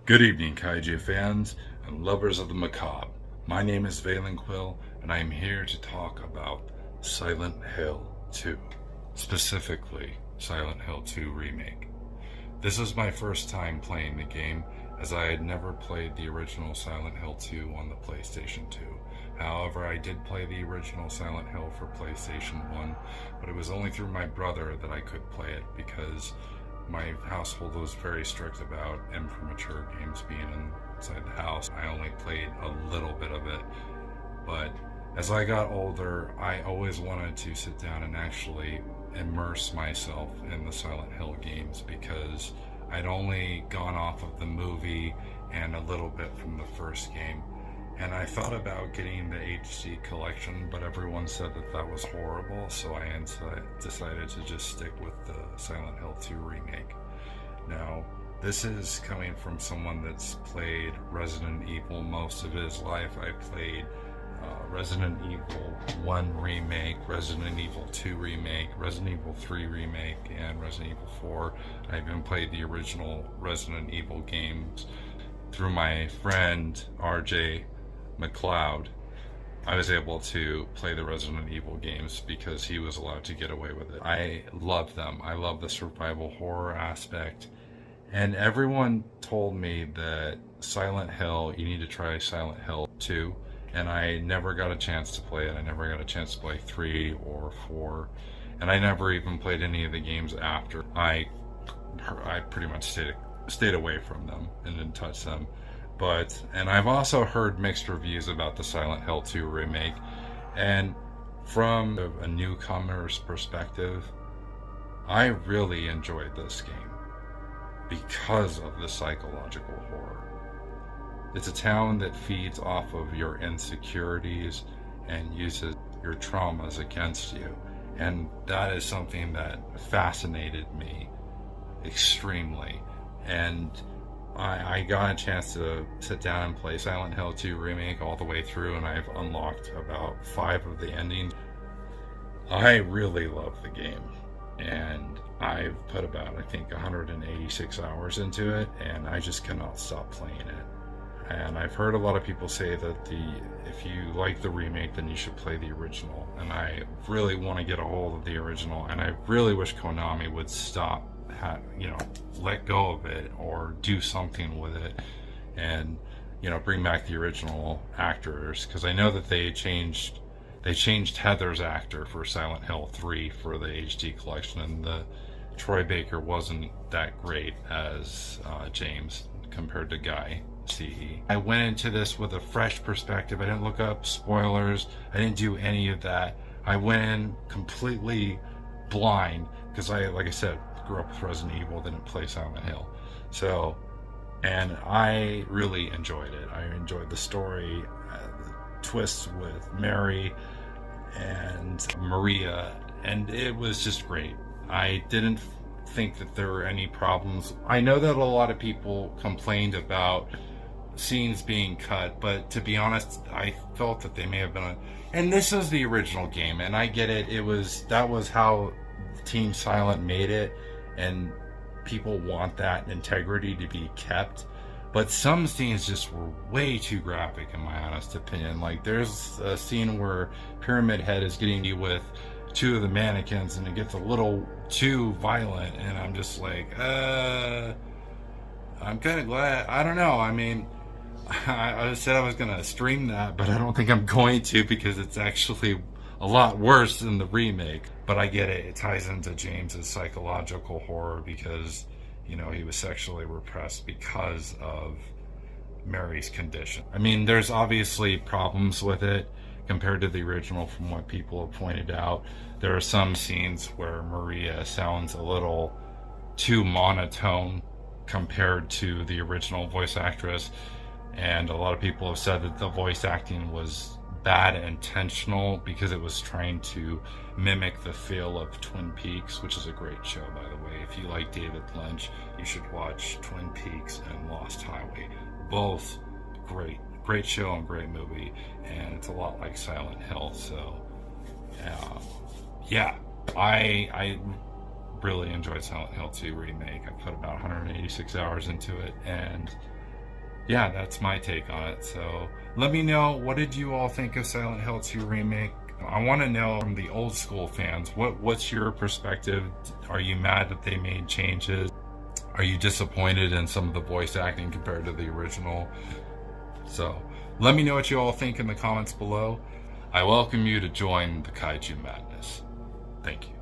Good evening, kaiju fans and lovers of the macabre. My name is Valenquill, and I am here to talk about Silent Hill 2, specifically Silent Hill 2 Remake. This is my first time playing the game, as I had never played the original Silent Hill 2 on the PlayStation 2. However, I did play the original Silent Hill for PlayStation 1, but it was only through my brother that I could play it because my household was very strict about immature games being inside the house. I only played a little bit of it, but as I got older, I always wanted to sit down and actually immerse myself in the Silent Hill games because I'd only gone off of the movie and a little bit from the first game. And I thought about getting the HD collection, but everyone said that that was horrible, so I decided to just stick with the Silent Hill 2 Remake. Now, this is coming from someone that's played Resident Evil most of his life. I played Resident Evil 1 Remake, Resident Evil 2 Remake, Resident Evil 3 Remake, and Resident Evil 4. I even played the original Resident Evil games. Through my friend RJ McLeod, I was able to play the Resident Evil games because he was allowed to get away with it. I love them. I love the survival horror aspect. And everyone told me that Silent Hill, you need to try Silent Hill 2. And I never got a chance to play it. I never got a chance to play 3 or 4. And I never even played any of the games after. I pretty much stayed away from them and didn't touch them. And I've also heard mixed reviews about the Silent Hill 2 Remake, and from a newcomer's perspective, I really enjoyed this game because of the psychological horror. It's a town that feeds off of your insecurities and uses your traumas against you, and that is something that fascinated me extremely. And I got a chance to sit down and play Silent Hill 2 Remake all the way through, and I've unlocked about 5 of the endings. I really love the game, and I've put about, I think, 186 hours into it, and I just cannot stop playing it. And I've heard a lot of people say that if you like the remake, then you should play the original, and I really want to get a hold of the original, and I really wish Konami would stop, let go of it or do something with it, and bring back the original actors, because I know that they changed Heather's actor for Silent Hill 3 for the HD collection, and the Troy Baker wasn't that great as James compared to Guy CE. I went into this with a fresh perspective. I didn't look up spoilers. I didn't do any of that. I went in completely blind because like I said, grew up with Resident Evil, didn't play Silent Hill. And I really enjoyed it. I enjoyed the story, the twists with Mary and Maria, and it was just great. I didn't think that there were any problems. I know that a lot of people complained about scenes being cut, but to be honest, I felt that they may have been and this is the original game, and I get it. That was how Team Silent made it, and people want that integrity to be kept. But some scenes just were way too graphic, in my honest opinion. Like, there's a scene where Pyramid Head is getting you with 2 of the mannequins, and it gets a little too violent, and I'm just like, I'm kind of glad. I don't know. I mean, I said I was going to stream that, but I don't think I'm going to, because it's actually a lot worse than the remake. But I get it. It ties into James's psychological horror because, he was sexually repressed because of Mary's condition. I mean, there's obviously problems with it compared to the original from what people have pointed out. There are some scenes where Maria sounds a little too monotone compared to the original voice actress. And a lot of people have said that the voice acting was bad intentional because it was trying to mimic the feel of Twin Peaks, which is a great show, by the way. If you like David Lynch, you should watch Twin Peaks and Lost Highway. Both great show and great movie, and it's a lot like Silent Hill. So I really enjoyed Silent Hill 2 Remake. I put about 186 hours into it, and yeah, that's my take on it. So let me know, what did you all think of Silent Hill 2 Remake? I want to know from the old school fans, what's your perspective? Are you mad that they made changes? Are you disappointed in some of the voice acting compared to the original? So let me know what you all think in the comments below. I welcome you to join the Kaiju Madness. Thank you.